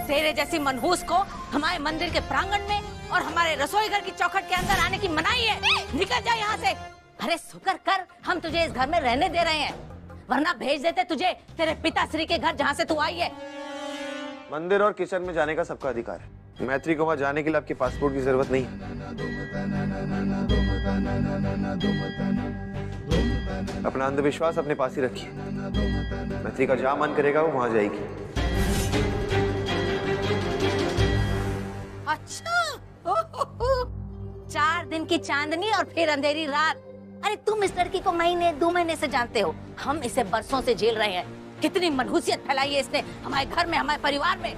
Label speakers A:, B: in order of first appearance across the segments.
A: तेरे जैसी मनहूस को हमारे मंदिर के प्रांगण में और हमारे रसोई घर की चौखट के अंदर आने की मनाही है। निकल जा यहाँ से। अरे शुक्र कर हम तुझे इस घर में रहने दे रहे हैं, वरना भेज देते तुझे तेरे पिताश्री के घर जहाँ से तू आई है।
B: मंदिर और किचन में जाने का सबका अधिकार है। मैत्री को वहाँ जाने के लिए आपके पासपोर्ट की जरूरत नहीं है। अपना अंधविश्वास अपने पास ही रखिए। मैत्री का जहाँ मन करेगा वो वहाँ जाएगी।
A: अच्छा 4 दिन की चांदनी और फिर अंधेरी रात। अरे तुम इस लड़की को महीने 2 महीने से जानते हो, हम इसे बरसों से झेल रहे हैं। कितनी मनहूसियत फैलाई है इसने हमारे घर में, हमारे परिवार में।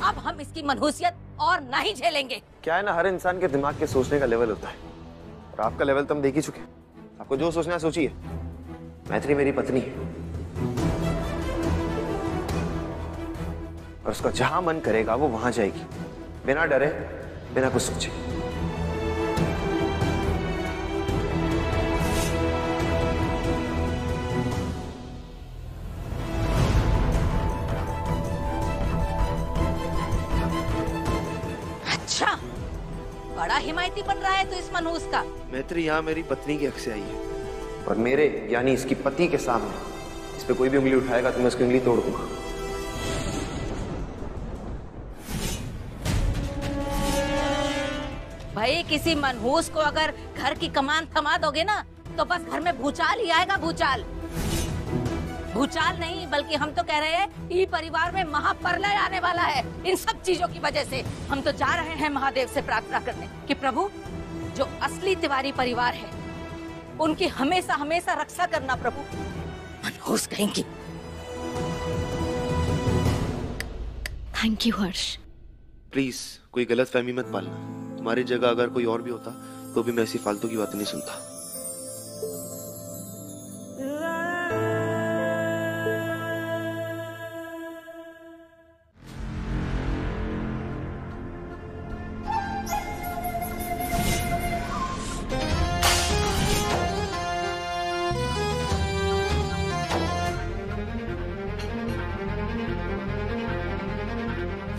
A: अब हम इसकी मनहूसियत और नहीं झेलेंगे।
B: क्या है ना, हर इंसान के दिमाग के सोचने का लेवल होता है और आपका लेवल तो हम देख ही चुके हैं। आपको जो सोचना है सोचिए। मैत्री मेरी पत्नी है और उसका जहां मन करेगा वो वहां जाएगी, बिना डरे, बिना कुछ सोचे।
A: अच्छा, बड़ा हिमायती बन रहा है तू इस मनहूस का।
B: मैत्री यहाँ मेरी पत्नी की हक से आई है और मेरे यानी इसकी पति के सामने इस पे कोई भी उंगली उठाएगा तो मैं उसकी उंगली तोड़ दूंगा।
A: भाई किसी मनहूस को अगर घर की कमान थमा दोगे ना तो बस घर में भूचाल ही आएगा। भूचाल, भूचाल नहीं बल्कि हम तो कह रहे हैं ये परिवार में महाप्रलय आने वाला है। इन सब चीजों की वजह से हम तो जा रहे हैं महादेव से प्रार्थना करने कि प्रभु जो असली तिवारी परिवार है उनकी हमेशा हमेशा रक्षा करना प्रभु। मनहूस कहेंगी।
C: Thank you Harsh.
B: प्लीज कोई गलत फहमी मत पालना। तुम्हारी जगह अगर कोई और भी होता तो भी मैं ऐसी फालतू की बातें नहीं सुनता।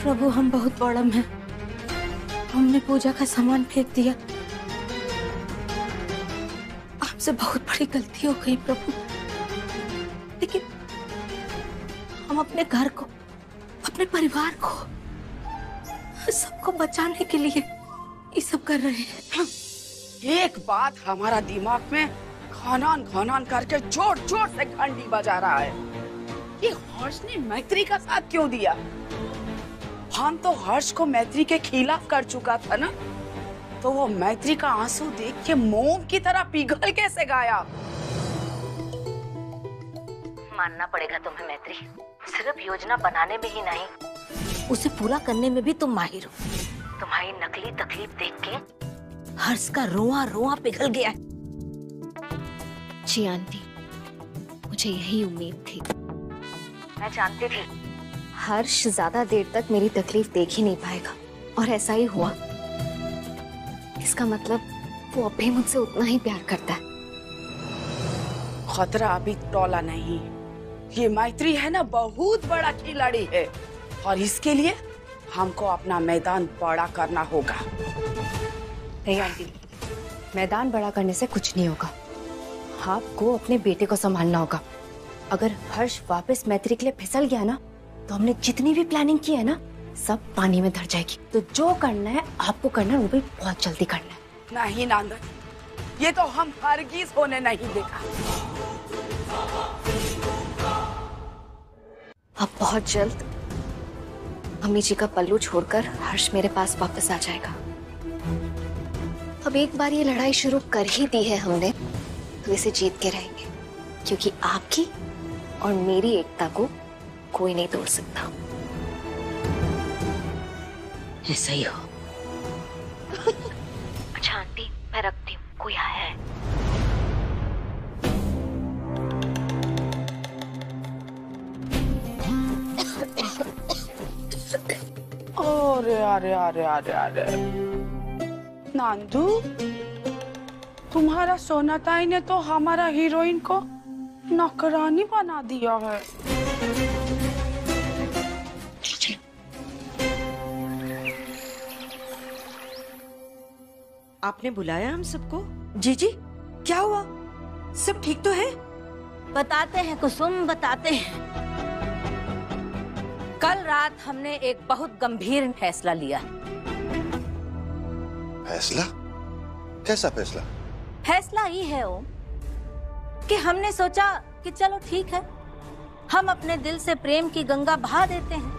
C: प्रभु हम बहुत बड़म हैं, हमने पूजा का सामान फेंक दिया। आपसे बहुत बड़ी गलती हो गई प्रभु, लेकिन हम अपने घर को, अपने परिवार को, सबको बचाने के लिए ये सब कर रहे हैं।
D: एक बात हमारा दिमाग में खनन खनन करके जोर जोर से घंटी बजा रहा है कि हर्ष ने मैत्री का साथ क्यों दिया। हम तो हर्ष को मैत्री के खिलाफ कर चुका था ना, तो वो मैत्री का आंसू देख के मोम की तरह पिघल कैसे गया।
A: मानना पड़ेगा तुम्हें मैत्री, सिर्फ योजना बनाने में ही नहीं उसे पूरा करने में भी तुम माहिर हो। तुम्हारी नकली तकलीफ देख के हर्ष का रोआ रोआ पिघल गया।
C: जी आंटी, मुझे यही उम्मीद थी।
A: मैं जानती थी
C: हर्ष ज्यादा देर तक मेरी तकलीफ देख ही नहीं पाएगा और ऐसा ही हुआ। इसका मतलब वो अब भी मुझसे उतना ही प्यार करता है।
D: खतरा अभी टोला नहीं। ये मैत्री है ना बहुत बड़ा खिलाड़ी है और इसके लिए हमको अपना मैदान बड़ा करना होगा।
C: नहीं आंटी, मैदान बड़ा करने से कुछ नहीं होगा। आपको अपने बेटे को संभालना होगा। अगर हर्ष वापस मैत्री के लिए फिसल गया ना तो हमने जितनी भी प्लानिंग की है ना सब पानी में धर जाएगी। तो जो करना है आपको करना है वो भी बहुत जल्दी करना है।
D: नहीं नंदन, ये तो हम हरगिज होने नहीं देगा।
C: अब बहुत जल्द अम्मी जी का पल्लू छोड़कर हर्ष मेरे पास वापस आ जाएगा। अब एक बार ये लड़ाई शुरू कर ही दी है हमने तो इसे जीत के रहेंगे, क्योंकि आपकी और मेरी एकता को कोई नहीं तोड़ सकता।
A: ऐसा ही हो।
C: अच्छा आंटी, मैं रखती हूँ, कोई आया है।
D: अरे अरे अरे अरे अरे नांदू, तुम्हारा सोनाताई ने तो हमारा हीरोइन को नौकरानी बना दिया है।
E: आपने बुलाया हम सबको? जीजी क्या हुआ? सब ठीक तो है?
A: बताते हैं कुसुम, बताते हैं। कल रात हमने एक बहुत गंभीर फैसला लिया।
F: फैसला? कैसा फैसला?
A: फैसला ये है ओम कि हमने सोचा कि चलो ठीक है, हम अपने दिल से प्रेम की गंगा बहा देते हैं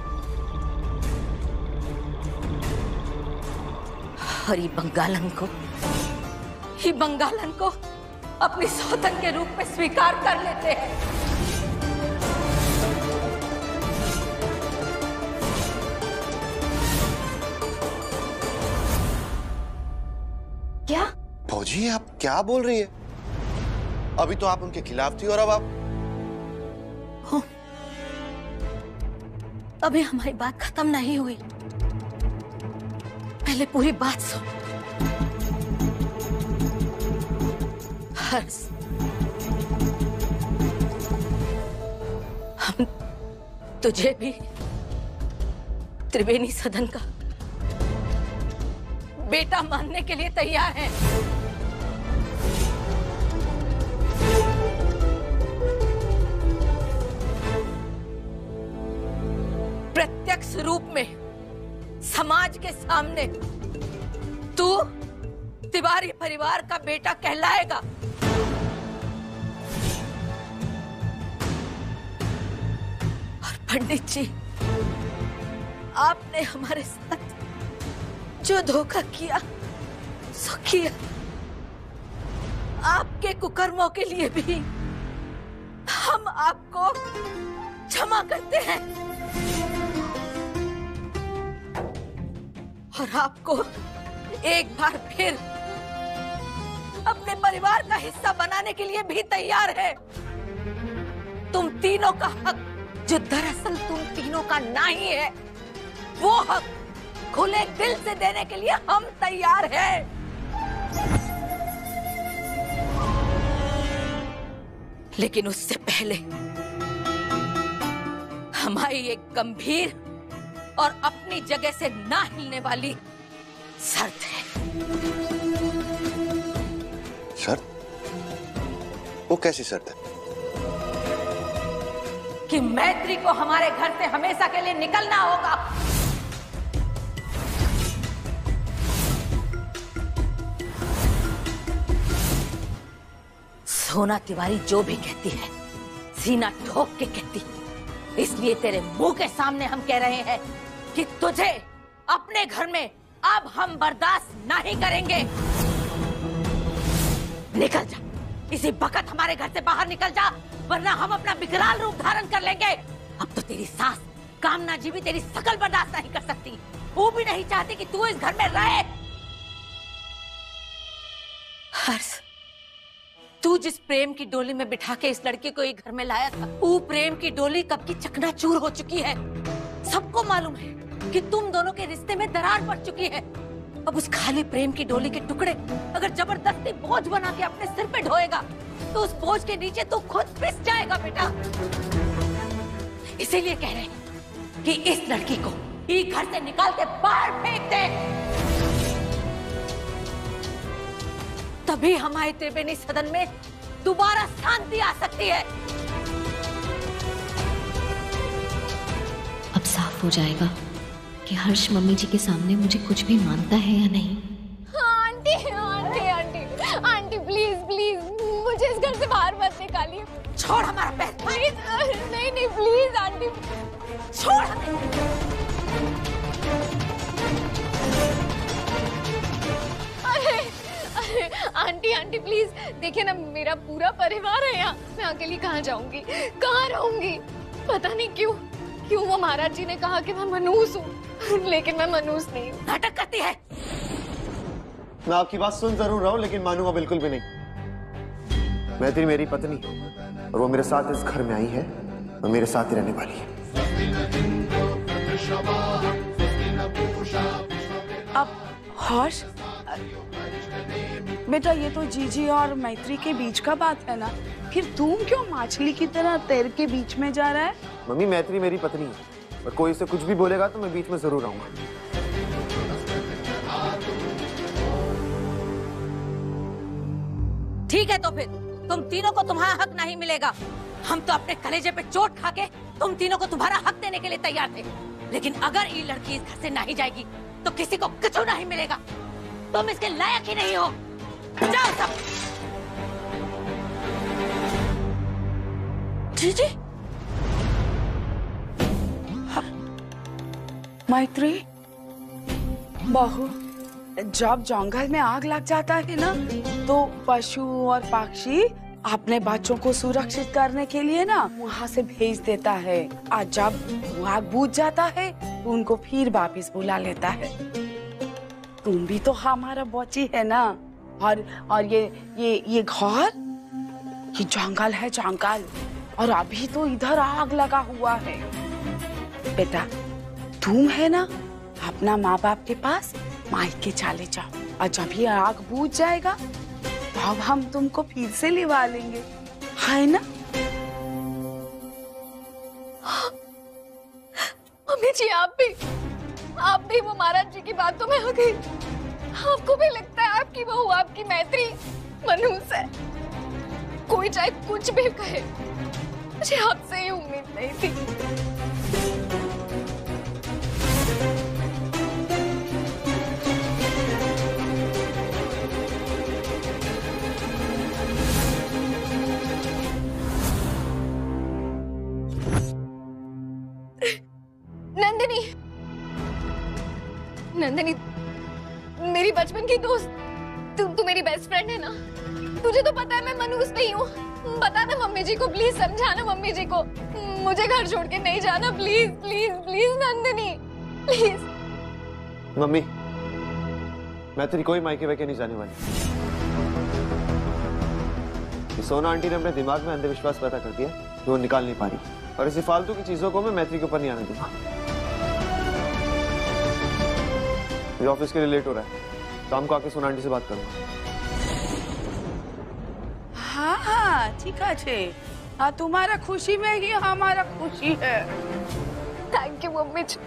A: और ये बंगालन को अपनी सौतन के रूप में स्वीकार कर लेते हैं।
C: क्या?
F: फौजी आप क्या बोल रही है? अभी तो आप उनके खिलाफ थी और अब आप...
A: अभी हमारी बात खत्म नहीं हुई, पहले पूरी बात सुन। हर्ष, हम तुझे भी त्रिवेणी सदन का बेटा मानने के लिए तैयार हैं। प्रत्यक्ष रूप में समाज के सामने तू तिवारी परिवार का बेटा कहलाएगा। और पंडित जी, आपने हमारे साथ जो धोखा किया सो किया। आपके कुकर्मों के लिए भी हम आपको क्षमा करते हैं और आपको एक बार फिर अपने परिवार का हिस्सा बनाने के लिए भी तैयार है। तुम तीनों का हक, जो दरअसल तुम तीनों का नहीं है, वो हक खुले दिल से देने के लिए हम तैयार हैं। लेकिन उससे पहले हमारी एक गंभीर और अपनी जगह से ना हिलने वाली शर्त है।
F: शर्त? वो कैसी शर्त है?
A: कि मैत्री को हमारे घर से हमेशा के लिए निकलना होगा। सोना तिवारी जो भी कहती है, सीना ठोक के कहती है। इसलिए तेरे मुंह के सामने हम कह रहे हैं कि तुझे अपने घर में अब हम बर्दाश्त नहीं करेंगे। निकल जा, इसी वक्त हमारे घर से बाहर निकल जा, वरना हम अपना विकराल रूप धारण कर लेंगे। अब तो तेरी सास कामना जी भी तेरी शकल बर्दाश्त नहीं कर सकती। वो भी नहीं चाहती कि तू इस घर में रहे। हर्ष, तू जिस प्रेम की डोली में बिठा के इस लड़के को एक घर में लाया था, वो प्रेम की डोली कब की चकनाचूर हो चुकी है। सबको मालूम है कि तुम दोनों के रिश्ते में दरार पड़ चुकी है। अब उस खाली प्रेम की डोली के टुकड़े अगर जबरदस्ती बोझ बना के अपने सिर पे ढोएगा तो उस बोझ के नीचे तू खुद पिस जाएगा बेटा। इसीलिए कह रहे हैं कि इस लड़की को ये घर से निकाल के बाहर फेंक दे, तभी हमारे त्रिवेणी सदन में दोबारा शांति आ सकती है।
G: अब साफ हो जाएगा कि हर्ष मम्मी जी के सामने मुझे कुछ भी मानता है या नहीं।
C: Aunty aunty aunty aunty please please मुझे इस घर से बाहर मत निकालिए।
A: छोड़ हमारा पैर।
C: प्लीज नहीं नहीं प्लीज आंटी
A: छोड़।
C: अरे अरे आंटी आंटी प्लीज देखिए ना, मेरा पूरा परिवार है यहाँ। मैं अकेली कहाँ जाऊंगी, कहाँ रहूंगी? पता नहीं क्यों वो महाराज जी ने कहा कि मैं मनूस हूँ, लेकिन मैं मनूस नहीं हूँ।
A: नाटक करती है।
B: मैं आपकी बात सुन जरूर रहा हूँ, लेकिन मानूंगा बिल्कुल भी नहीं। मैत्री मेरी पत्नी और वो मेरे साथ इस घर में आई है और मेरे साथ ही रहने वाली है।
D: अब हर्ष बेटा, ये तो जीजी और मैत्री के बीच का बात है ना, फिर तुम क्यों मछली की तरह तैर के बीच में जा रहा है?
B: मम्मी, मैत्री मेरी पत्नी है और कोई इसे कुछ भी बोलेगा तो मैं बीच में जरूर आऊंगा।
A: ठीक है तो फिर तुम तीनों को तुम्हारा हक नहीं मिलेगा। हम तो अपने कलेजे पे चोट खा के तुम तीनों को तुम्हारा हक देने के लिए तैयार थे, लेकिन अगर ये लड़की इस घर से नहीं जाएगी तो किसी को कुछ नहीं मिलेगा। तुम इसके लायक ही नहीं हो। जाओ सब।
D: जीजी, मैत्री बहू, जब जंगल में आग लग जाता है ना तो पशु और पक्षी अपने बच्चों को सुरक्षित करने के लिए ना वहाँ से भेज देता है, और जब आग बुझ जाता है तो उनको फिर वापस बुला लेता है। तुम भी तो हमारा बच्ची है ना। और ये घर, ये जंगल है जंगल, और अभी तो इधर आग लगा हुआ है। बेटा तुम है ना, अपना माँ बाप के पास मायके चले जाओ, और जब ये आग बुझ जाएगा तो अब हम तुमको फिर से लिवा लेंगे, है ना?
H: मम्मी जी आप भी वो महाराज जी की बातों में आ गई। आपको भी लगता है आपकी बहू आपकी मैत्री मनहूस है? कोई चाहे कुछ भी कहे, मुझे आपसे ये उम्मीद नहीं थी। नंदिनी, मेरी बचपन की दोस्त, तू मेरी बेस्ट फ्रेंड है ना? तुझे तो पता है मैं मनहूस नहीं हूँ। बता ना मम्मी जी को, प्लीज समझाना मम्मी जी को, मुझे घर छोड़ के नहीं जाना, please please please Nandini please.
B: Mummy, मैं तेरी कोई मायके वायके नहीं जाने वाली। सोना आंटी ने अपने दिमाग में अंधविश्वास पैदा कर दिया जो वो निकाल नहीं पा रही, और इसी फालतू की चीजों को मैं मैत्री के ऊपर नहीं आने दूंगा। ये ऑफिस के लिए लेट हो रहा है, शाम को आके सोना आंटी से बात करूंगा।
D: हाँ ठीक है, हाँ तुम्हारा खुशी में ही हमारा खुशी है।
H: Thank you mummy ji.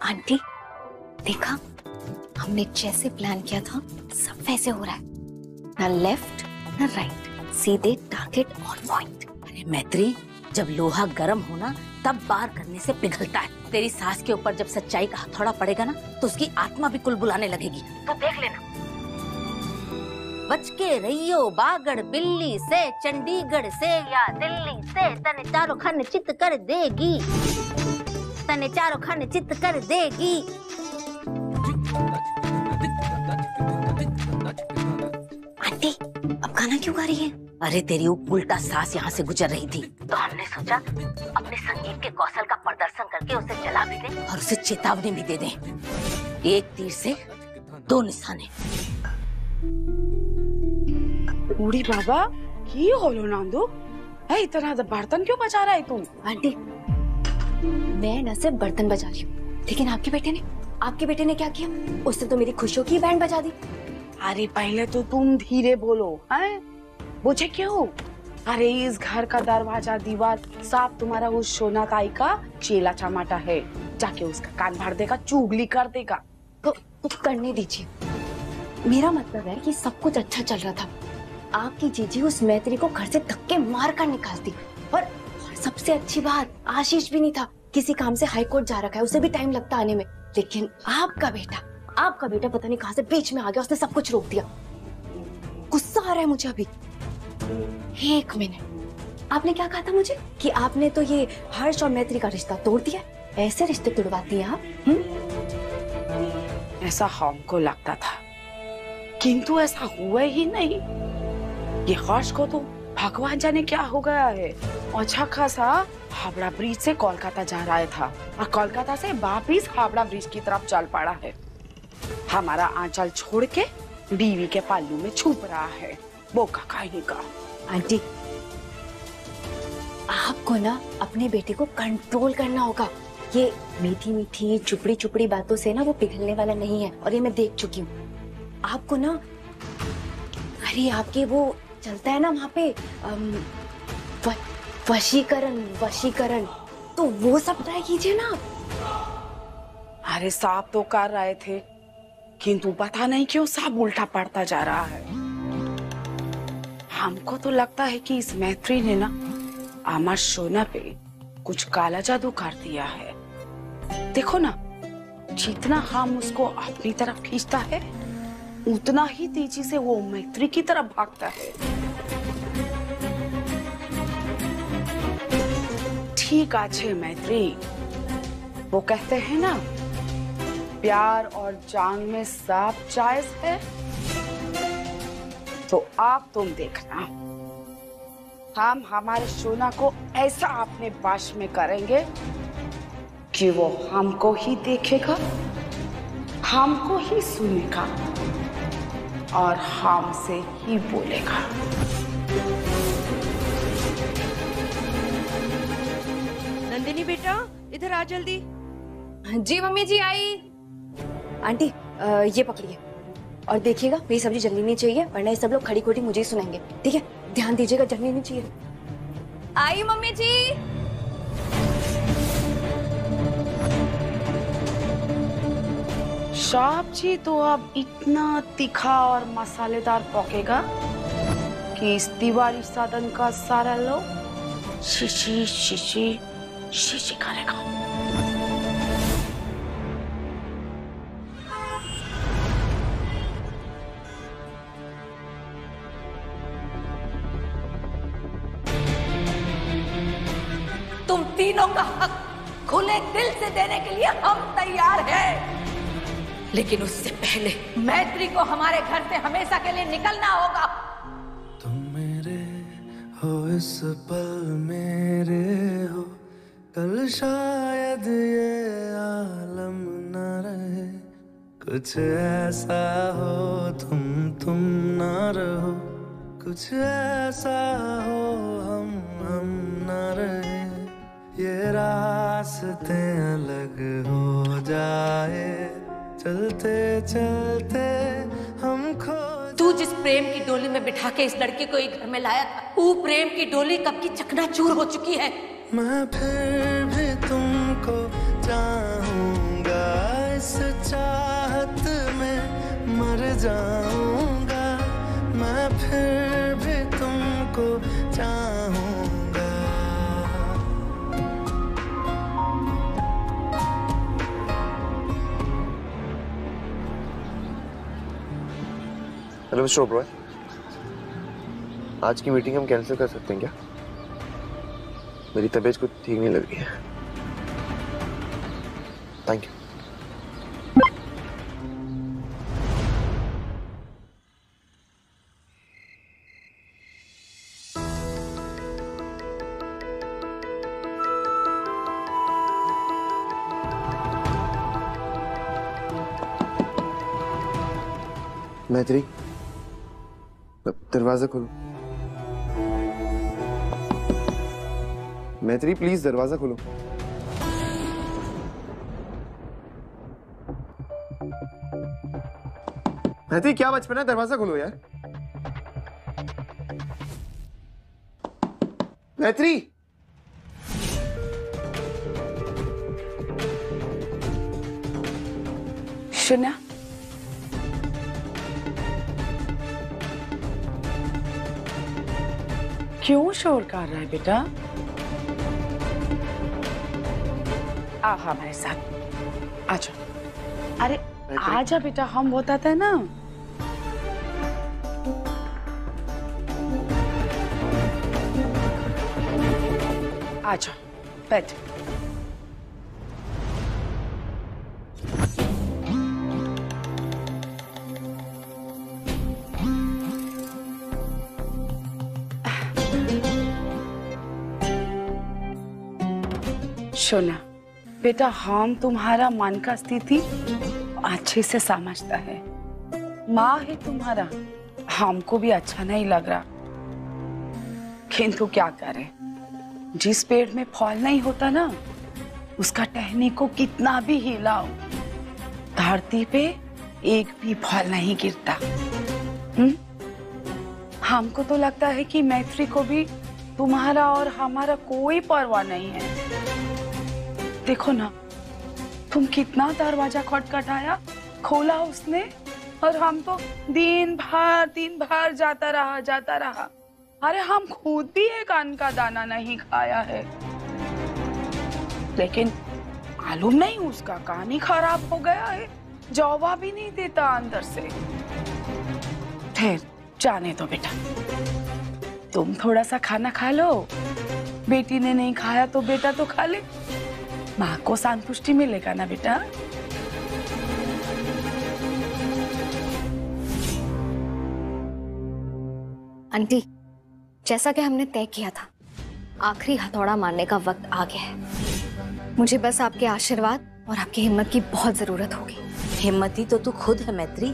G: Aunty देखा, हमने जैसे प्लान किया था सब वैसे हो रहा है, ना लेफ्ट ना राइट, सीधे टारगेट ऑन पॉइंट।
A: अरे मैत्री, जब लोहा गर्म होना तब बार करने से पिघलता है। तेरी सास के ऊपर जब सच्चाई का हथौड़ा पड़ेगा ना तो उसकी आत्मा भी कुलबुलाने लगेगी। तो देख लेना। बच के रहियो बागड़ बिल्ली से, चंडीगढ़ से या दिल्ली से, तने चारों खाने चित कर देगी, तने चारों खाने चित कर देगी।
G: आंटी अब गाना क्यों गा रही है?
A: अरे तेरी उल्टा सास यहाँ से गुजर रही थी तो हमने सोचा अपने संगीत के कौशल का प्रदर्शन करके उसे जला भी दें और उसे चेतावनी भी दे दें। एक तीर से दो निशाने।
D: बूढ़ी बाबा की होलो नांदो, इतना बर्तन क्यों बजा रहा है तुम?
C: आंटी मैं न सिर्फ बर्तन बजा रही हूँ, लेकिन आपके बेटे ने क्या किया? उसने तो मेरी खुशियों की बैंड बजा दी।
D: अरे पहले तो तुम धीरे बोलो, हैं? मुझे क्यों? अरे इस घर का दरवाजा दीवार सब तुम्हारा उस सोना ताई का चेला चमाटा है, जाके उसका कान भर देगा, चुगली कर देगा।
C: तो करने दीजिए। मेरा मतलब है कि सब कुछ अच्छा चल रहा था, आपकी जीजी उस मैत्री को घर से धक्के मार कर निकालती, और सबसे अच्छी बात आशीष भी नहीं था, किसी काम से हाई कोर्ट जा रखा है, उसे भी टाइम लगता आने में। लेकिन आपका बेटा पता नहीं कहां से बीच में आ गया, उसने सब कुछ रोक दिया। गुस्सा आ रहा है मुझे अभी। एक मिनट, आपने क्या कहा था मुझे कि आपने तो ये हर्ष और मैत्री का रिश्ता तोड़ दिया? ऐसे रिश्ते तोड़वाती हैं आप?
D: ऐसा हमको लगता था, किंतु ऐसा हुआ ही नहीं। ये हर्ष को तो भगवान जाने क्या हो गया है। अच्छा खासा हावड़ा ब्रिज से कोलकाता जा रहा था और कोलकाता से वापिस हावड़ा ब्रिज की तरफ चल पड़ा है। हमारा आंचल छोड़ के बीवी के पल्लू में छुप रहा है, बोका कहीं का।
C: आंटी आपको ना अपने बेटे को कंट्रोल करना होगा। ये मीठी मीठी चुपड़ी चुपड़ी बातों से ना वो पिघलने वाला नहीं है, और ये मैं देख चुकी हूँ। आपको ना, अरे आपके वो चलता है ना वहाँ पे वशीकरण वशीकरण, तो वो सब ट्राई कीजिए ना।
D: अरे साहब तो कर रहे थे, किंतु पता नहीं क्यों सब उल्टा पड़ता जा रहा है। हमको तो लगता है कि इस मैत्री ने ना अमर सोना पे कुछ काला जादू कर दिया है। देखो ना, जितना हम उसको अपनी तरफ खींचता है उतना ही तेजी से वो मैत्री की तरफ भागता है। ठीक आछे मैत्री, वो कहते हैं ना, प्यार और जान में सब जायज है। तो आप तुम देखना, हम हमारे सोना को ऐसा अपने वश में करेंगे कि वो हमको ही देखेगा, हमको ही सुनेगा और हमसे ही बोलेगा।
E: नंदिनी बेटा, इधर आ जल्दी।
C: जी मम्मी जी आई। आंटी ये पकड़िए और देखिएगा मेरी सब्जी जलनी नहीं चाहिए, वरना ये सब लोग खड़ी खोटी मुझे ही सुनाएंगे। ठीक है, ध्यान दीजिएगा, जलनी नहीं चाहिए। आई मम्मी जी।
D: सब्जी तो अब इतना तीखा और मसालेदार पकेगा कि इस तिवारी सदन का सारा लोग शीशी शीशी शीशी करेगा।
A: तुम तीनों का हक खुले दिल से देने के लिए हम तैयार हैं, लेकिन उससे पहले मैत्री को हमारे घर से हमेशा के लिए निकलना होगा।
I: तुम मेरे हो इस पल मेरे हो, कल शायद ये आलम न रहे। कुछ ऐसा हो तुम न रहो, कुछ ऐसा हो हम न रहे। ये रास्ते अलग हो जाए, चलते चलते हम खो।
A: तू जिस प्रेम की डोली में बिठा के इस लड़की को एक घर में लाया था, वो प्रेम की डोली कब की चकनाचूर हो चुकी है।
I: मैं फिर भी तुमको चाहूंगा, इस चाहत में मर जाऊंगा। मैं फिर भी तुमको चाहूंगा।
B: हेलो मिस्टर ओबरॉय, आज की मीटिंग हम कैंसिल कर सकते हैं क्या? मेरी तबीयत कुछ ठीक नहीं लग रही है। Thank you. मैत्री, दरवाजा खोलो। मैत्री प्लीज दरवाजा खोलो। मैत्री क्या बचपन है, दरवाजा खोलो यार। मैत्री,
D: सुना, क्यों शोर कर रहा है बेटा? आ हमारे साथ आजा। अरे आजा बेटा, हम बताते हैं ना। आजा बैठ। सोना बेटा, हम तुम्हारा मन का स्थिति अच्छे से समझता है। माँ है तुम्हारा, हमको भी अच्छा नहीं लग रहा, किंतु क्या करें, जिस पेड़ में फल नहीं होता ना, उसका टहनी को कितना भी हिलाओ, धरती पे एक भी फल नहीं गिरता। हमको तो लगता है कि मैत्री को भी तुम्हारा और हमारा कोई परवाह नहीं है। देखो ना, तुम कितना दरवाजा खटखटाया, खोला उसने, और हम तो दिन भर जाता रहा। अरे हम खुद भी एक अन्न का दाना नहीं खाया है, लेकिन मालूम नहीं उसका कान ही खराब हो गया है, जवाब भी नहीं देता अंदर से। ठहर, जाने दो बेटा, तुम थोड़ा सा खाना खा लो। बेटी ने नहीं खाया तो बेटा तो खा ले, माँ को संतुष्टि मिलेगा ना बेटा।
G: आंटी, जैसा कि हमने तय किया था, आखिरी हथौड़ा मारने का वक्त आ गया है। मुझे बस आपके आशीर्वाद और आपकी हिम्मत की बहुत जरूरत होगी।
A: हिम्मती तो तू खुद है मैत्री,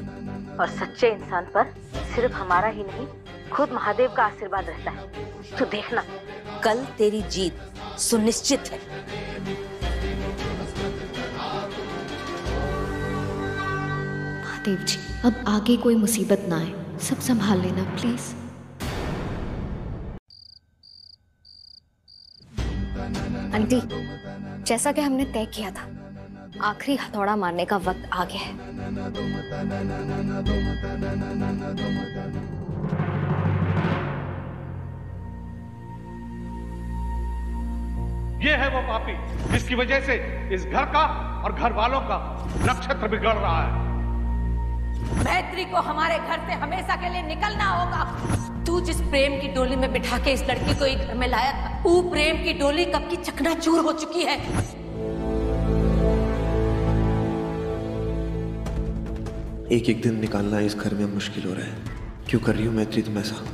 A: और सच्चे इंसान पर सिर्फ हमारा ही नहीं, खुद महादेव का आशीर्वाद रहता है। तो देखना, कल तेरी जीत सुनिश्चित है।
G: महादेव जी, अब आगे कोई मुसीबत ना आए, सब संभाल लेना प्लीज। आंटी, जैसा कि हमने तय किया था, आखिरी हथौड़ा मारने का वक्त आ गया है।
J: ये है वो पापी जिसकी वजह से इस घर का और घर वालों का नक्षत्र बिगड़ रहा है।
A: मैत्री को हमारे घर से हमेशा के लिए निकलना होगा। तू जिस प्रेम की डोली में बिठा के इस लड़की को एक घर में लाया था, वो प्रेम की डोली कब की चकनाचूर हो चुकी है।
B: एक एक दिन निकालना इस घर में मुश्किल हो रहा है। क्यों कर रही हो मैत्री तुम ऐसा?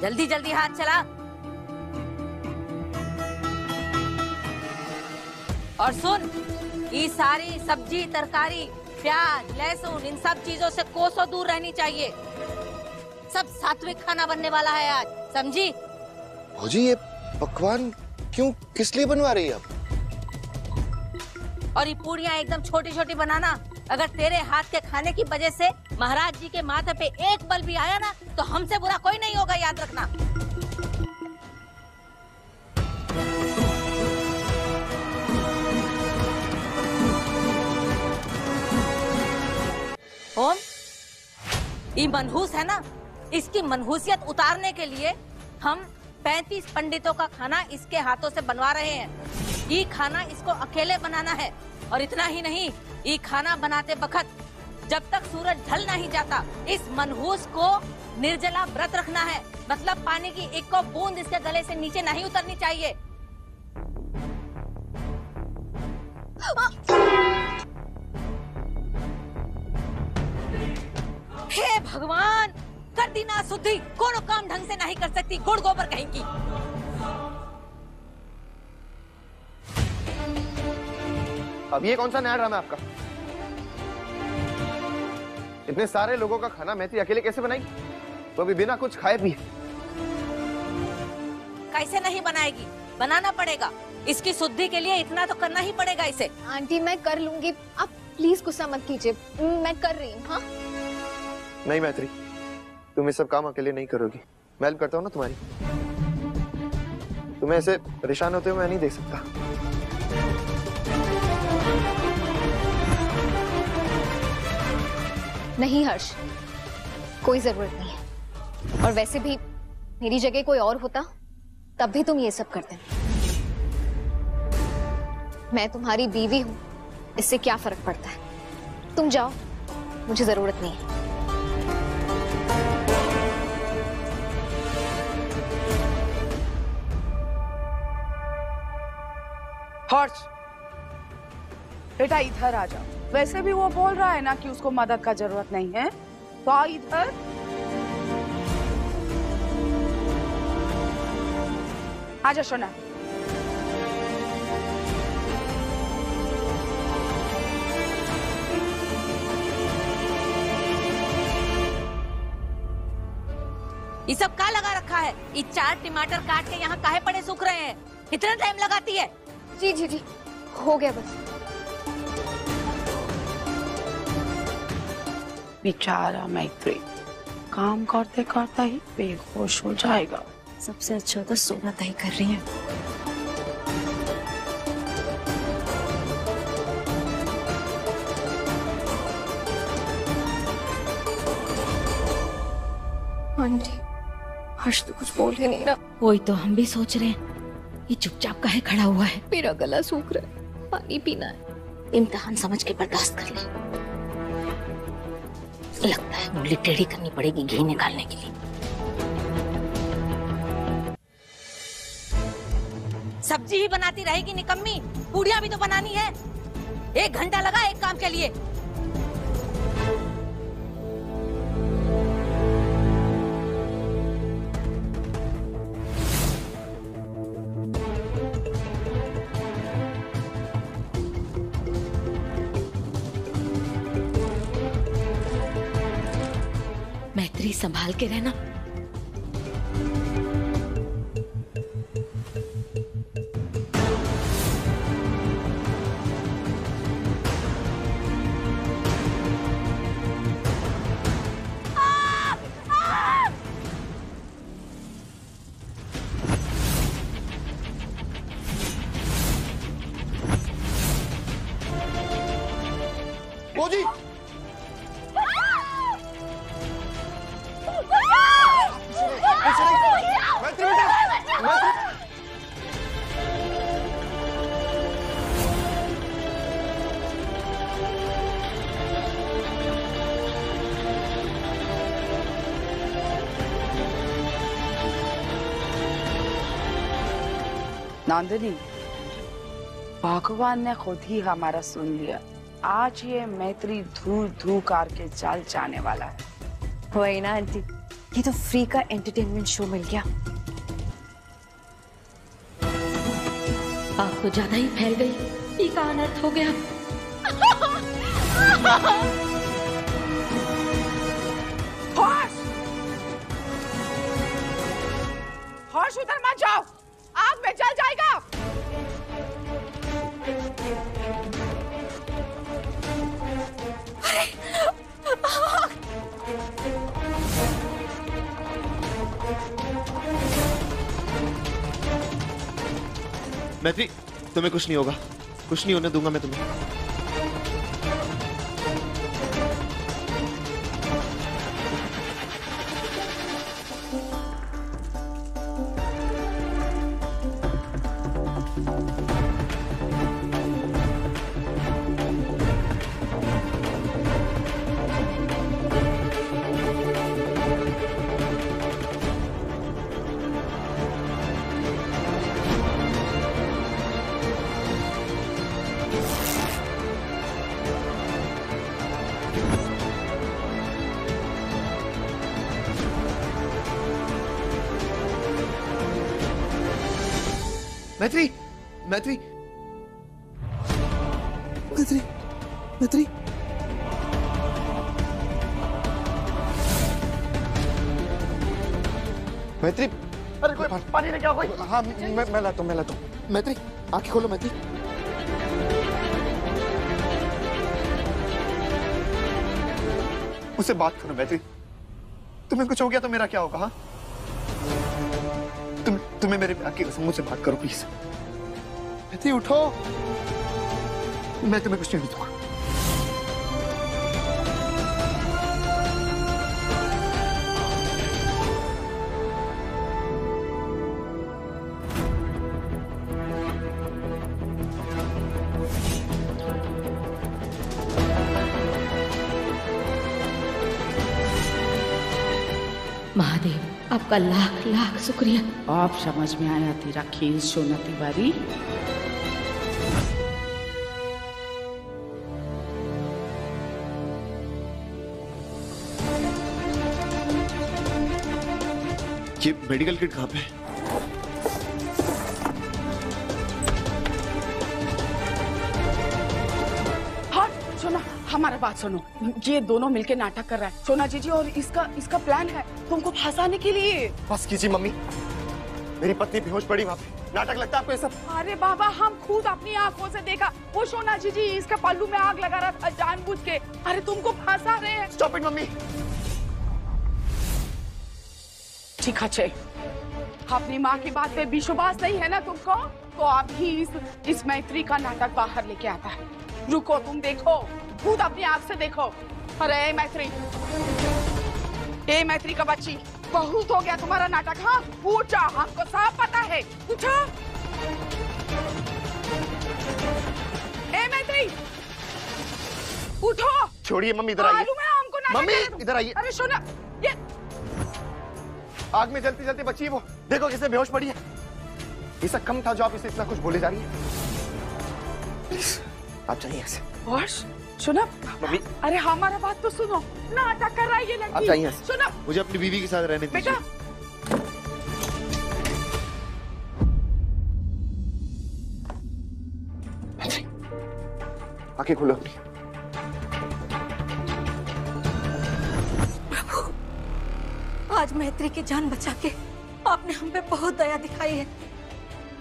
A: जल्दी जल्दी हाथ चला। और सुन, ये सारी सब्जी, तरकारी, प्याज, लहसुन, इन सब चीजों से कोसों दूर रहनी चाहिए। सब सात्विक खाना बनने वाला है आज, समझी?
F: भौजी, ये पकवान क्यों, किस लिए बनवा रही है आप?
A: और ये पूड़ियाँ एकदम छोटी छोटी बनाना। अगर तेरे हाथ के खाने की वजह से महाराज जी के माथे पे एक बल भी आया ना, तो हमसे बुरा कोई नहीं होगा, याद रखना। ओम, ये मनहूस है ना, इसकी मनहूसियत उतारने के लिए हम 35 पंडितों का खाना इसके हाथों से बनवा रहे हैं। ये खाना इसको अकेले बनाना है, और इतना ही नहीं, ये खाना बनाते वक्त जब तक सूरज ढल नहीं जाता, इस मनहूस को निर्जला व्रत रखना है। मतलब पानी की एक को बूंद इसके गले से नीचे नहीं उतरनी चाहिए। हे भगवान, कर दी ना शुद्धि, कोनो काम ढंग से नहीं कर सकती, गुड़ गोबर कहेंगी।
B: अब ये कौन सा नया ड्रामा है आपका? इतने सारे लोगों का खाना मैत्री अकेले कैसे बनाएगी, वो भी बिना कुछ खाए पिए?
A: कैसे नहीं बनाएगी, बनाना पड़ेगा। इसकी शुद्धि के लिए इतना तो करना ही पड़ेगा इसे।
G: आंटी, मैं कर लूंगी, आप प्लीज गुस्सा मत कीजिए, मैं कर रही हूँ। हाँ,
B: नहीं मैत्री, तुम ये सब काम अकेले नहीं करोगी, मैं हेल्प करता हूँ ना तुम्हारी। तुम्हें ऐसे परेशान होते हुए मैं नहीं देख सकता।
G: नहीं हर्ष, कोई जरूरत नहीं है। और वैसे भी मेरी जगह कोई और होता तब भी तुम ये सब करते। मैं तुम्हारी बीवी हूं, इससे क्या फर्क पड़ता है। तुम जाओ, मुझे जरूरत नहीं है।
D: हर्ष, बेटा इधर आ जाओ। वैसे भी वो बोल रहा है ना कि उसको मदद का जरूरत नहीं है, तो आ इधर। आजा सोना।
A: ये सब का लगा रखा है? ये 4 टमाटर काट के यहाँ काहे पड़े सूख रहे हैं? इतना टाइम लगाती है?
G: जी जी जी, हो गया बस।
D: बेचारा मैत्री काम करते करते ही बेहोश हो जाएगा।
C: सबसे अच्छा तो सोना तय कर रही है।
G: आंटी, हर्ष तो कुछ बोल ही नहीं रहा।
A: वही तो हम भी सोच रहे हैं, ये चुपचाप काहे खड़ा हुआ है?
G: मेरा गला सूख रहा है, पानी पीना है।
A: इम्तिहान समझ के बर्दाश्त कर ले। लगता है उंगली टेढ़ी करनी पड़ेगी घी निकालने के लिए। सब्जी ही बनाती रहेगी निकम्मी, पूड़ियां भी तो बनानी है। 1 घंटा लगा एक काम के लिए। मैत्री संभाल के रहना।
B: जी
D: नंदिनी, भगवान ने खुद ही हमारा सुन लिया। आज ये मैत्री धू धू करके चल जाने वाला है।
C: वही ना आंटी, ये तो फ्री का एंटरटेनमेंट शो मिल गया।
A: आग तो ज्यादा ही फैल गई, ये का अनर्थ हो गया।
D: हर्ष उधर मत जाओ, आग में जल जाएगा।
B: मैत्री, तुम्हें कुछ नहीं होगा, कुछ नहीं होने दूंगा मैं तुम्हें। मैत्री, मैत्री, मैत्री, मैत्री, मैत्री,
F: अरे कोई पानी लेके आओ कोई।
B: हाँ मैं लाता हूँ। मैत्री, आंखें खोलो मैत्री। मुझसे बात करो मैत्री, तुम्हें कुछ हो गया तो मेरा क्या होगा? हाँ, तुम्हें मेरे प्यार की कसम, मुझसे बात करो प्लीज। मैत्री उठो, मैं तुम्हें कुछ नहीं दूंगा।
A: महादेव, आपका लाख लाख शुक्रिया।
D: आप समझ में आया तेरा खेल सोना तिवारी।
B: ये मेडिकल किट कहाँ पे है?
D: हट सोना, हमारा बात सुनो, ये दोनों मिलके नाटक कर रहा है सोना जीजी, और इसका प्लान है तुमको फंसाने के लिए।
B: बस कीजिए मम्मी, मेरी पत्नी बेहोश पड़ी वहाँ पे, नाटक लगता है आपको ये सब?
D: अरे बाबा, हम खुद अपनी आंखों से देखा, वो सोना जीजी इसके पल्लू में आग लगा रहा था जानबूझ के। अरे तुमको फंसा रहे हैं।
B: Stop it mummy.
D: ठीक है, अपनी माँ की बात पे विश्वास नहीं है ना तुमको, तो अभी इस मैत्री का नाटक बाहर लेके आता है। रुको, तुम देखो, खुद अपनी आंख से देखो। अरे मैत्री का बच्ची, बहुत हो गया तुम्हारा नाटक। हाँ, पूछा, हमको सब पता है, पूछो। मैत्री, उठो।
B: छोड़िए मम्मी, इधर आइए।
D: मालूम है हमको नाटक।
B: मम्मी इधर आइए।
D: अरे सोना, ये
B: आग में जलती जलती बच्ची है वो, देखो कैसे बेहोश पड़ी है। ये सब कम था जो आप इसे इतना कुछ बोले जा रही है? प्लीज आप जाइए ऐसे।
D: और सुनो
B: मम्मी,
D: अरे हमारा बात तो सुनो, नाटक कर रहा है ये लड़की।
B: आप जाइए।
D: सुनो,
B: मुझे अपनी बीवी के साथ रहने दीजिए।
D: बेटा,
B: आंखें खोलो अपनी।
A: आज मैत्री की जान बचा के आपने हम पे बहुत दया दिखाई है।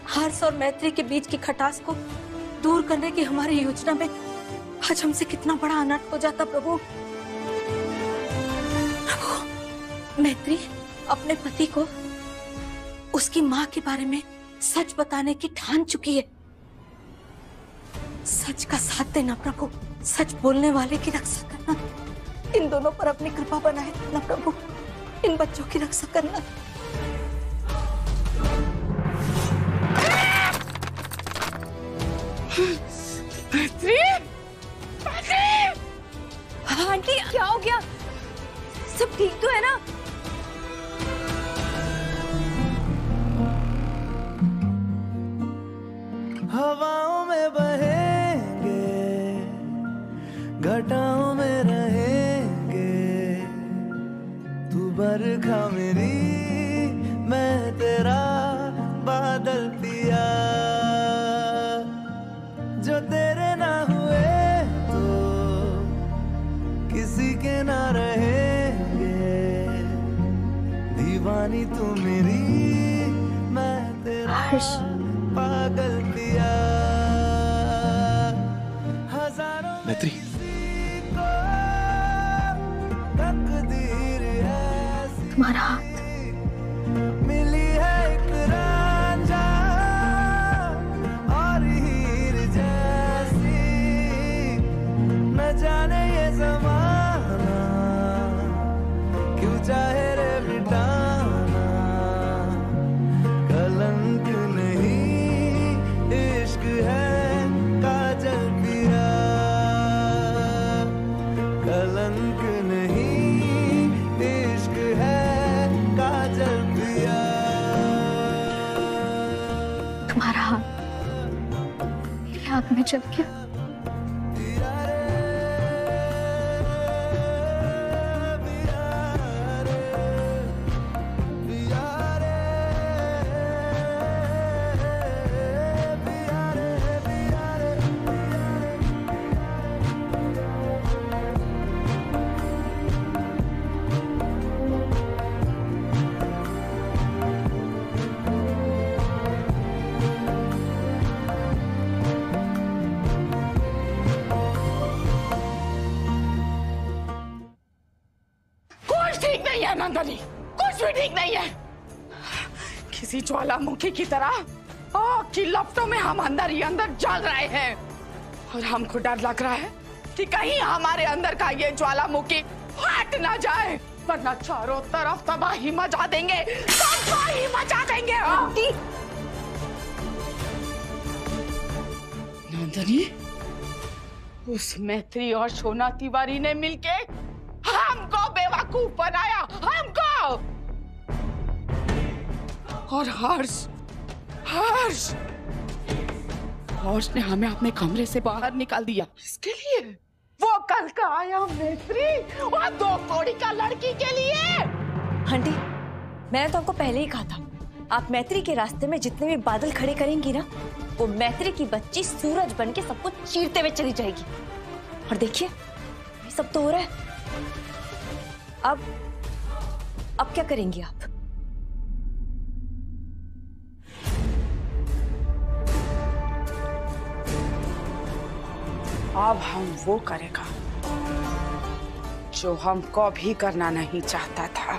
A: हर्ष और मैत्री के बीच की खटास को दूर करने की हमारी योजना में आज हमसे कितना बड़ा अनर्थ हो जाता प्रभु। प्रभु, मैत्री अपने पति को उसकी माँ के बारे में सच बताने की ठान चुकी है। सच का साथ देना प्रभु, सच बोलने वाले की रक्षा करना। इन दोनों पर अपनी कृपा बनाए रखना प्रभु, इन बच्चों की रक्षा करना।
C: आंटी क्या हो गया? सब ठीक तो है ना?
I: हवाओं में बहेंगे, घटाओं में रहेंगे, तू बरखा मेरी, मैं तेरा बादल पिया। जो तेरे ना हुए तो किसी के ना रहेंगे, दीवानी तू मेरी, मैं तेरा पागल पिया। हजारों
B: मैत्री,
G: तुम्हारा हाथ
I: मिली है एक रांझा और हीर जैसी, न जाने ये ज़माना क्यों चाहे रे मिटाना। कलंक नहीं इश्क है काजल पिया, कलंक नहीं इश्क है काजल पिया।
G: तुम्हारा हाथ मेरी आंख में जब गया,
D: नंदनी, कुछ भी ठीक नहीं है। किसी ज्वालामुखी की तरह आग की लपटों में हम अंदर ही अंदर जल रहे हैं, और हमको डर लग रहा है कि कहीं हमारे अंदर का ये ज्वालामुखी फट ना जाए, वरना चारों तरफ तबाही मचा देंगे, तबाही मचा देंगे। आंटी, नंदनी, उस मैत्री और सोना तिवारी ने मिलके हमको बेवकूफ बनाया, हमको। और हर्ष ने हमें अपने कमरे से बाहर निकाल दिया। इसके लिए वो कल का आया मैत्री और 2 कौड़ी का लड़की के लिए।
C: आंटी, मैंने तो आपको पहले ही कहा था, आप मैत्री के रास्ते में जितने भी बादल खड़े करेंगी ना, वो मैत्री की बच्ची सूरज बन के सबको चीरते हुए चली जाएगी। और देखिए, सब तो हो रहा है। अब क्या करेंगी आप?
D: अब हम वो करेगा जो हमको भी करना नहीं चाहता था।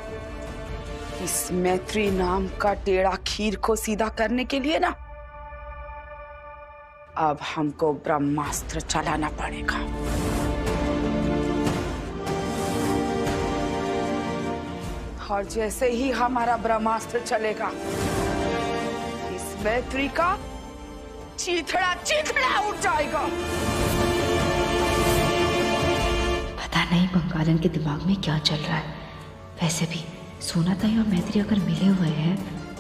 D: इस मैत्री नाम का टेढ़ा खीर को सीधा करने के लिए ना अब हमको ब्रह्मास्त्र चलाना पड़ेगा। और जैसे ही हमारा ब्रह्मास्त्र चलेगा इस मैत्री का चीथड़ा चीथड़ा उठ जाएगा।
C: पता नहीं बंगालन के दिमाग में क्या चल रहा है। वैसे भी सोना ताई और मैत्री अगर मिले हुए हैं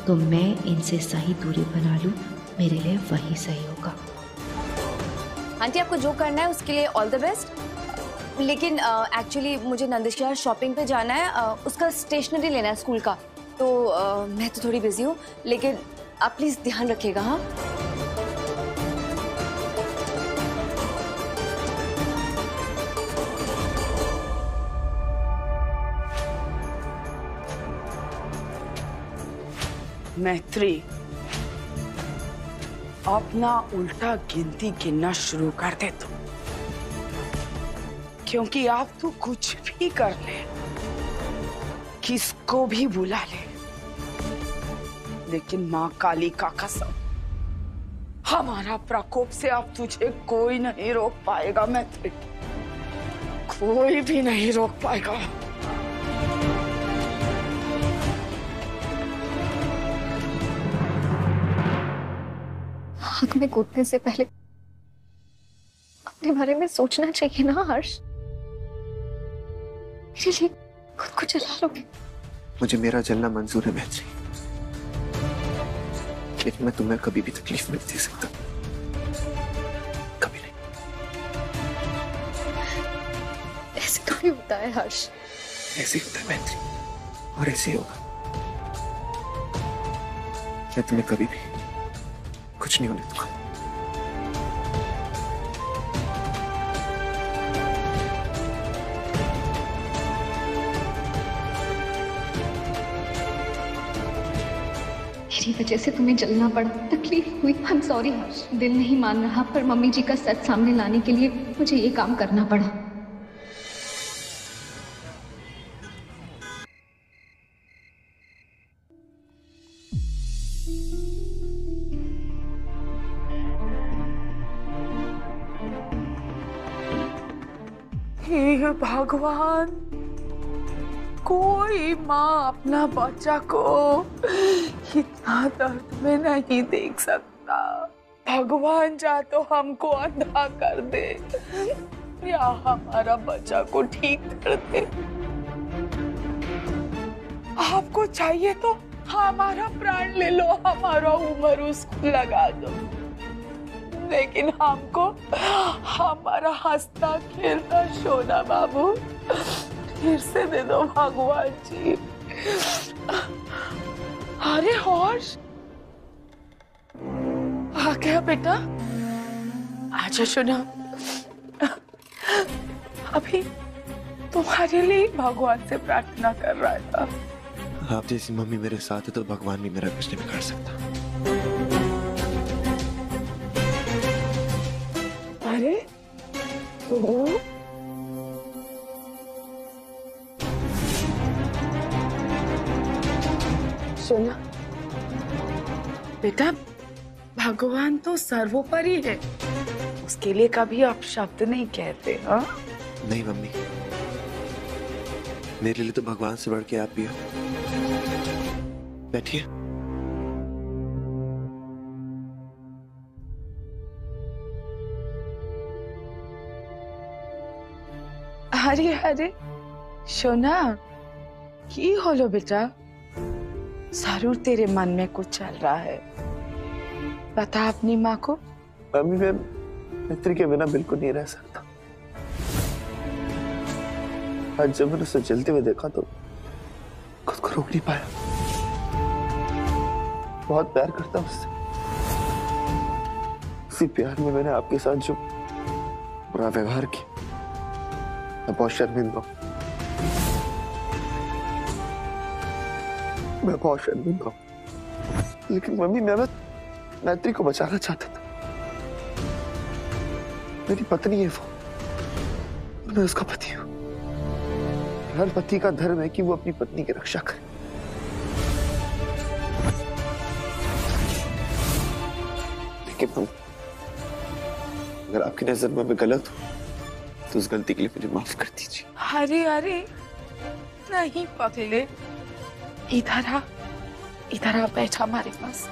C: तो मैं इनसे सही दूरी बना लूं, मेरे लिए वही सही होगा। आंटी आपको जो करना है उसके लिए ऑल द बेस्ट। लेकिन एक्चुअली मुझे नंदीश शॉपिंग पे जाना है, उसका स्टेशनरी लेना है स्कूल का, तो मैं तो थोड़ी बिजी हूँ, लेकिन आप प्लीज ध्यान रखिएगा। हाँ
D: मैत्री अपना उल्टा गिनती गिनना शुरू कर दे तू, क्योंकि आप तू कुछ भी कर ले, किसको भी बुला ले, लेकिन मां काली का कसम हमारा प्रकोप से अब तुझे कोई नहीं रोक पाएगा मैत्री, कोई भी नहीं रोक पाएगा।
G: आग में कूदने से पहले अपने बारे में सोचना चाहिए ना हर्ष। मेरे लिए खुद को जला लोगे?
B: मुझे मेरा जलना मंजूर है मैत्री, लेकिन मैं तुम्हें कभी भी तकलीफ नहीं दे सकता, कभी नहीं।
G: ऐसे तो नहीं होता है हर्ष।
B: ऐसे ही होता है मैत्री, और ऐसे ही होगा। मैं तुम्हें कभी भी कुछ नहीं होने दूंगा।
G: मेरी वजह से तुम्हें जलना पड़ा, तकलीफ हुई। आई एम सॉरी हर्ष। दिल नहीं मान रहा, पर मम्मी जी का सच सामने लाने के लिए मुझे ये काम करना पड़ा।
D: हे भगवान, कोई माँ अपना बच्चा को इतना दर्द में नहीं देख सकता। भगवान जा तो हमको अंधा कर दे या हमारा बच्चा को ठीक कर दे। आपको चाहिए तो हमारा प्राण ले लो, हमारा उम्र उसको लगा दो, लेकिन हमको हमारा हंसता खेलता सोना बाबू फिर से दे दो भगवान जी। अरे हर्ष आ गया बेटा, आजा सोना। अभी तुम्हारे लिए भगवान से प्रार्थना कर रहा था।
B: आप जैसी मम्मी मेरे साथ है तो भगवान भी मेरा कुछ नहीं बिगाड़ सकता।
D: अरे सुना बेटा, भगवान तो सर्वोपरि है, उसके लिए कभी आप शब्द नहीं कहते। हाँ
B: नहीं मम्मी, मेरे लिए तो भगवान से बढ़ के आप भी हो। बैठिए।
D: अरे अरे सोना, की होलो बेटा? जरूर तेरे मन में कुछ चल रहा है, बता अपनी माँ को।
B: मम्मी मैं मैत्री के बिना बिल्कुल नहीं रह सकता। आज जब मैंने उसे जलते हुए देखा तो खुद को रोक नहीं पाया। बहुत प्यार करता उससे, उसी प्यार में मैंने आपके साथ जो बुरा व्यवहार किया, मैं बहुत शर्मिंदा हूं, मैं बहुत शर्मिंदा हूं। लेकिन मम्मी मैं मैत्री को बचाना चाहता था। मेरी पत्नी है वो, मैं उसका पति हूं। हर पति का धर्म है कि वो अपनी पत्नी की रक्षा करे। लेकिन हम, अगर आपकी नजर में मैं गलत हूं तो उस गलती के लिए मुझे माफ कर दीजिए।
D: अरे अरे नहीं पगले, इधर आ बैठा हमारे पास।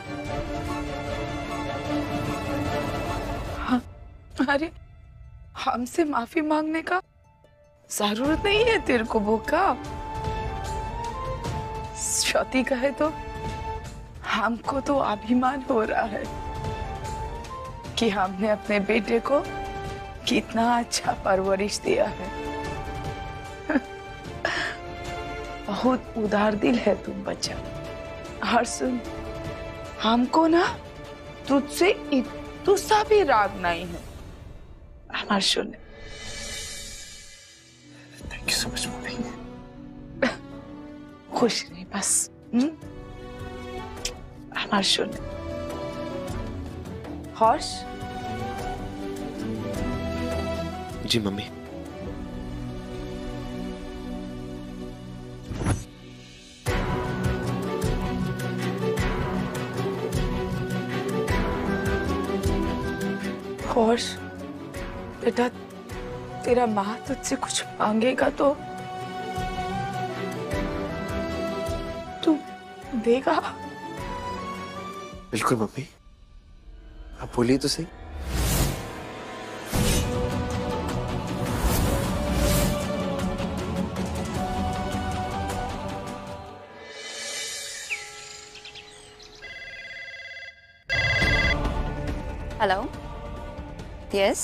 D: हाँ, अरे हमसे माफी मांगने का जरूरत नहीं है तेरे को बोका। सती कहे तो हमको तो अभिमान हो रहा है कि हमने अपने बेटे को कितना अच्छा परवरिश दिया है। बहुत उदार दिल है तुम बच्चा। और सुन, हमको ना तुझसे इतना भी राग नहीं है। हमार सुन,
B: thank you so much mummy.
D: खुश रहे बस। हमार सुन, हर्ष।
B: जी मम्मी।
D: हर्ष बेटा, तेरा माँ तुझसे कुछ मांगेगा तो तू देगा?
B: बिल्कुल मम्मी, आप बोलिए तो सही।
C: Hello, yes,